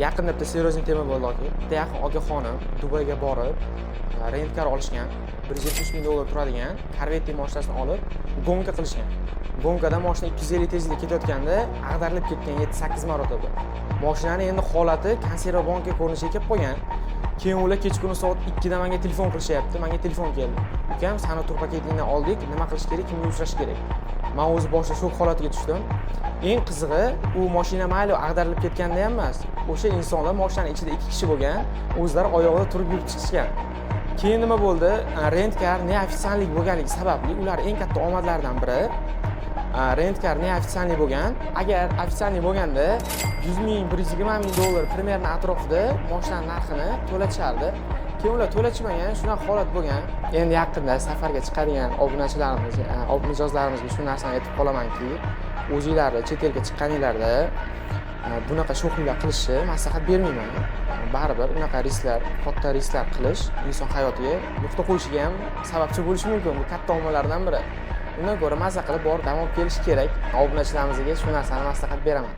Yaqinda bitta seryozni tema bo'ldi aka. Bitta yaqin okaxonim Dubayga borib, rentkar olishgan. 170 ming dollar turadigan Corvette mashinasini olib, gonka qilishgan. Gonkada mashina 250 tezlikda ketayotganda ag'darilib ketgan 7-8 marotaba. Mashinani endi holati konserva banka ko'rinishiga kelib qolgan. Keyin ular kechqurun soat 2 da menga telefon qilishyapti. Menga telefon keldi. "Ukam, sani tur paketingdan oldik. Nima qilish kerak? Kimga uchrash kerak?" Men o'zi boshida shok holatiga tushdim. Eng qizig'i, u mashina mayli ag'darilib ketganda ham emas. O'sha insonlar mashinaning ichida 2 kishi bo'lgan, o'zlari oyog'ida turib yurib chiqishgan. Keyin nima bo'ldi? Rentkar neofitsiallik bo'lganligi sababli ular eng katta omadlaridan biri rentkar neofitsiallik bo'lgan. Agar ofitsiallik bo'lganda 100 ming, 120 ming dollar примерно atrofida mashinaning narxini to'latishardi. Keyin ular to'lachmagan, shunaqa holat bo'lgan. Endi yaqinda safarga chiqadigan obunachilarimiz, mijozlarimizga shu narsani aytib qolamanki, o'zingizlar chet elga chiqqaninglarda bunaqa sho'xliklar qilishni maslahat bermayman. Baribir unaqa risklar, katta risklar qilish inson hayotiga nuqta qo'yishiga ham sababchi bo'lishi mumkin. Bu katta omillardan biri. Undan ko'ra mazza qilib borib dam olib kelish kerak. Obunachilarimizga shu narsani maslahat beraman.